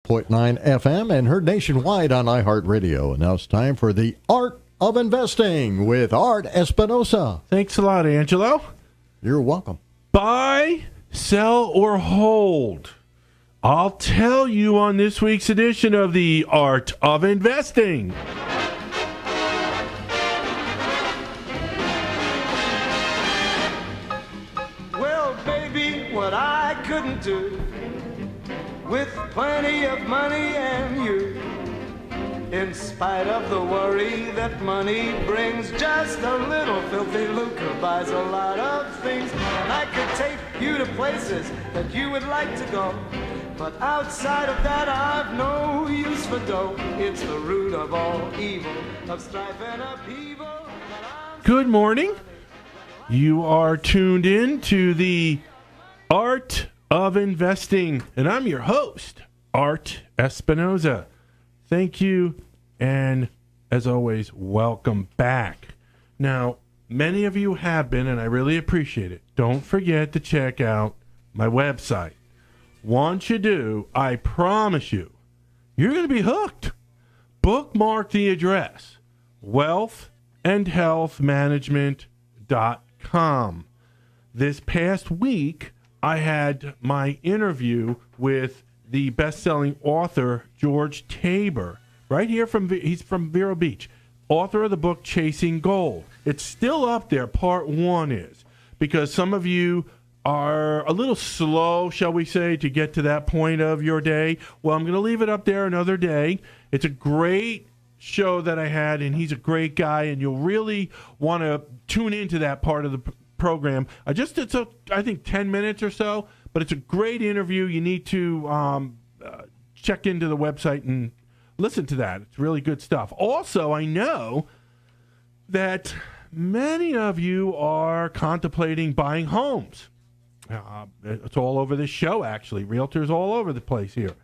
106.9 FM and heard nationwide on iHeartRadio. And now it's time for the Art of Investing with Art Espinosa. Thanks a lot, Angelo. You're welcome. Buy, sell, or hold? I'll tell you on this week's edition of the Art of Investing. Well, baby, what I couldn't do with plenty of money and you, in spite of the worry that money brings, just a little filthy lucre buys a lot of things. And I could take you to places that you would like to go, but outside of that I've no use for dough. It's the root of all evil, of strife and upheaval. Good morning. You are tuned in to the Art of Investing, and I'm your host, Art Espinosa. Thank you, and as always, welcome back. Now, many of you have been, and I really appreciate it. Don't forget to check out my website. Once you do, I promise you, you're going to be hooked. Bookmark the address, wealthandhealthmanagement.com. This past week, I had my interview with the best-selling author George Tabor, right here he's from Vero Beach, author of the book Chasing Gold. It's still up there, part 1 is, because some of you are a little slow, shall we say, to get to that point of your day. Well, I'm going to leave it up there another day. It's a great show that I had, and he's a great guy, and you'll really want to tune into that part of the program. It's I think 10 minutes or so, but it's a great interview. You need to check into the website and listen to that. It's really good stuff. Also, I know that many of you are contemplating buying homes. It's all over this show, actually. Realtors all over the place here.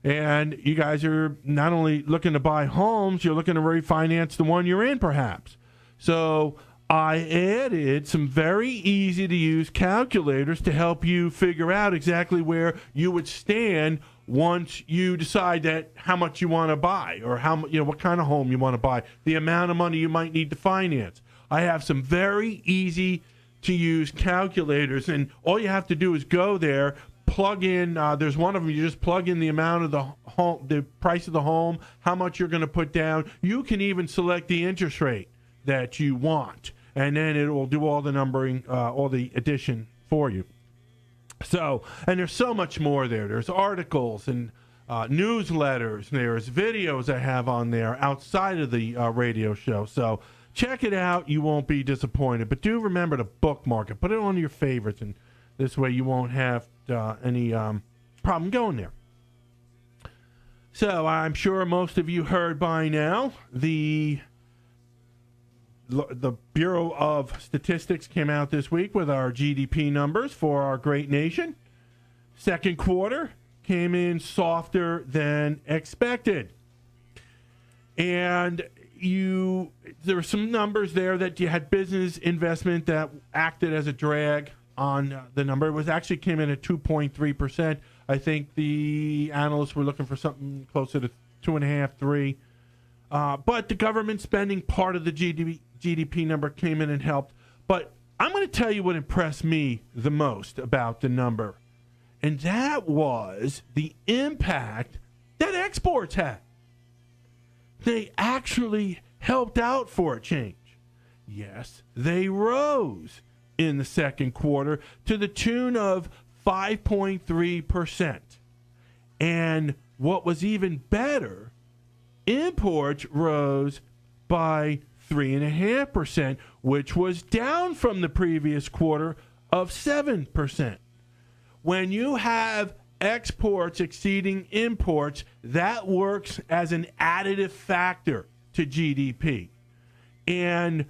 And you guys are not only looking to buy homes, you're looking to refinance the one you're in, perhaps. So I added some very easy-to-use calculators to help you figure out exactly where you would stand once you decide that how much you want to buy, or what kind of home you want to buy, the amount of money you might need to finance. I have some very easy-to-use calculators, and all you have to do is go there, plug in. There's one of them. You just plug in the amount of the home, the price of the home, how much you're going to put down. You can even select the interest rate that you want, and then it will do all the numbering, all the addition for you. So, and there's so much more there. There's articles and newsletters. There's videos I have on there outside of the radio show. So check it out. You won't be disappointed. But do remember to bookmark it. Put it on your favorites, and this way you won't have any problem going there. So I'm sure most of you heard by now the Bureau of Statistics came out this week with our GDP numbers for our great nation. Second quarter came in softer than expected. And there were some numbers there that you had business investment that acted as a drag on the number. It was actually came in at 2.3%. I think the analysts were looking for something closer to 2.5%, 3%. But the government spending part of the GDP number came in and helped. But I'm going to tell you what impressed me the most about the number, and that was the impact that exports had. They actually helped out for a change. Yes, they rose in the second quarter to the tune of 5.3%. And what was even better, imports rose by 3.5%, which was down from the previous quarter of 7%. When you have exports exceeding imports, that works as an additive factor to GDP. And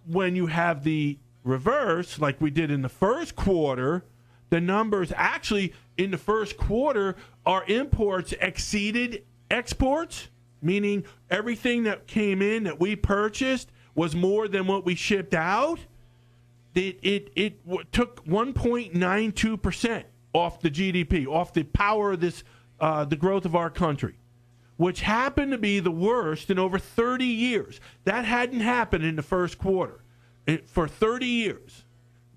when you have the reverse, like we did in the first quarter, the numbers actually in the first quarter, our imports exceeded exports, meaning everything that came in that we purchased was more than what we shipped out. It took 1.92% off the GDP, off the power of this the growth of our country, which happened to be the worst in over 30 years. That hadn't happened in the first quarter for 30 years.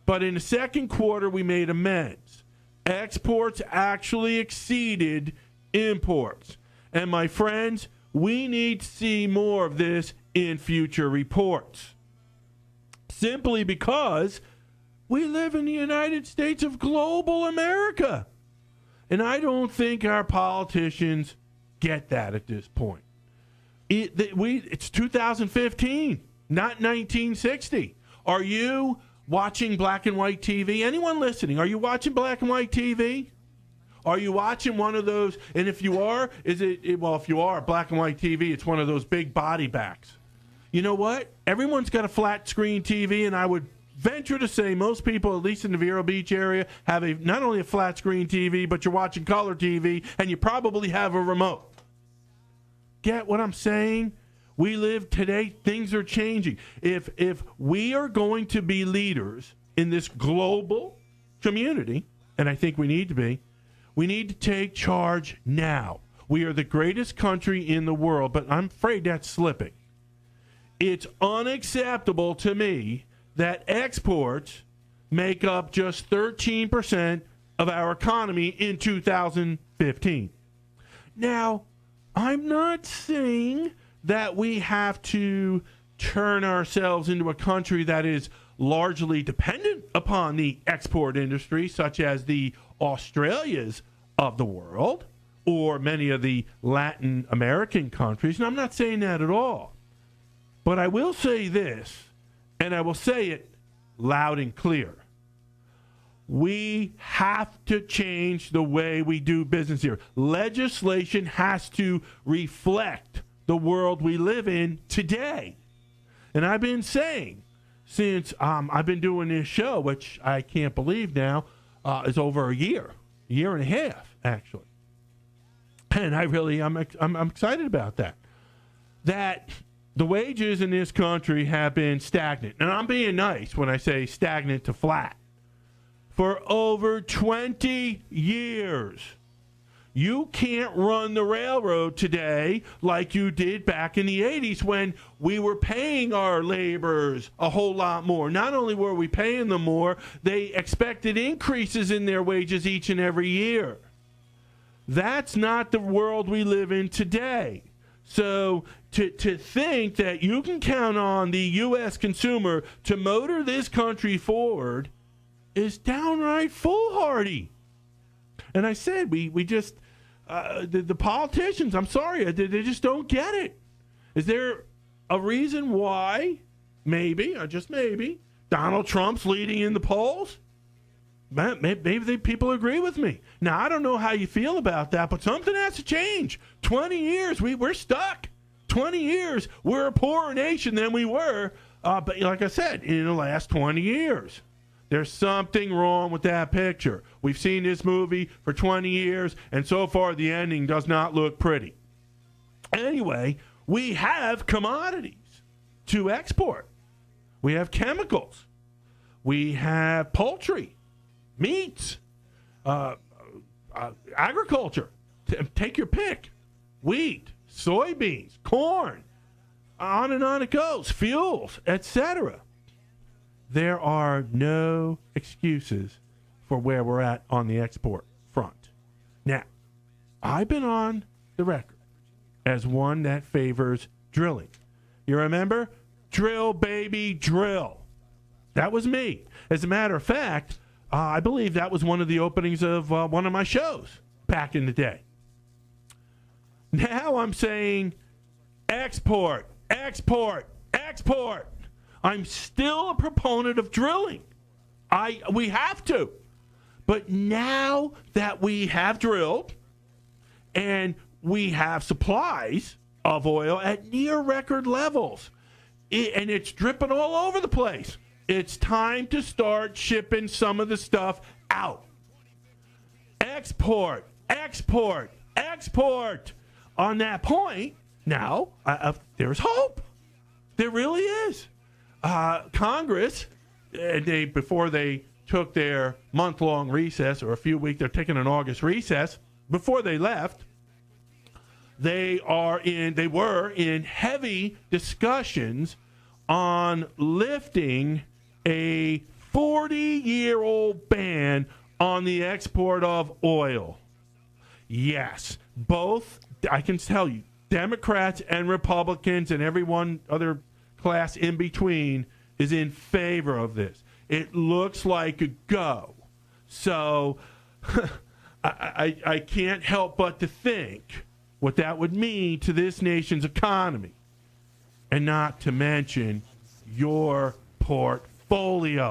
But in the second quarter, we made amends. Exports actually exceeded imports. And my friends, we need to see more of this in future reports. Simply because we live in the United States of global America. And I don't think our politicians get that at this point. It's 2015, not 1960. Are you watching black and white TV? Anyone listening, are you watching black and white TV? Are you watching one of those? And if you are, if you are black and white TV, it's one of those big body backs. You know what? Everyone's got a flat screen TV, and I would venture to say most people, at least in the Vero Beach area, have not only a flat screen TV, but you're watching color TV, and you probably have a remote. Get what I'm saying? We live today, things are changing. If we are going to be leaders in this global community, and I think we need to be, we need to take charge now. We are the greatest country in the world, but I'm afraid that's slipping. It's unacceptable to me that exports make up just 13% of our economy in 2015. Now, I'm not saying that we have to turn ourselves into a country that is largely dependent upon the export industry, such as the Australias of the world or many of the Latin American countries. And I'm not saying that at all. But I will say this, and I will say it loud and clear. We have to change the way we do business here. Legislation has to reflect the world we live in today. And I've been saying since I've been doing this show, which I can't believe now is over a year and a half, actually. And I'm excited about that. That the wages in this country have been stagnant. And I'm being nice when I say stagnant to flat. For over 20 years. You can't run the railroad today like you did back in the 80s when we were paying our laborers a whole lot more. Not only were we paying them more, they expected increases in their wages each and every year. That's not the world we live in today. So to think that you can count on the U.S. consumer to motor this country forward is downright foolhardy. And I said, we just, the politicians, I'm sorry, they just don't get it. Is there a reason why, maybe, or just maybe, Donald Trump's leading in the polls? Maybe people agree with me. Now, I don't know how you feel about that, but something has to change. 20 years, we're stuck. 20 years, we're a poorer nation than we were, but like I said, in the last 20 years. There's something wrong with that picture. We've seen this movie for 20 years, and so far the ending does not look pretty. Anyway, we have commodities to export. We have chemicals. We have poultry, meats, agriculture. Take your pick. Wheat, soybeans, corn, on and on it goes. Fuels, etc. There are no excuses for where we're at on the export front. Now, I've been on the record as one that favors drilling. You remember? Drill, baby, drill. That was me. As a matter of fact, I believe that was one of the openings of one of my shows back in the day. Now I'm saying export, export, export. I'm still a proponent of drilling. We have to. But now that we have drilled and we have supplies of oil at near record levels, and it's dripping all over the place, it's time to start shipping some of the stuff out. Export, export, export. On that point, now, there's hope. There really is. Congress, before they took their month-long recess, or a few weeks, they're taking an August recess, before they left, they were in heavy discussions on lifting a 40-year-old ban on the export of oil. Yes, both, I can tell you, Democrats and Republicans and everyone other class in between is in favor of this. It looks like a go. So I can't help but to think what that would mean to this nation's economy, and not to mention your portfolio.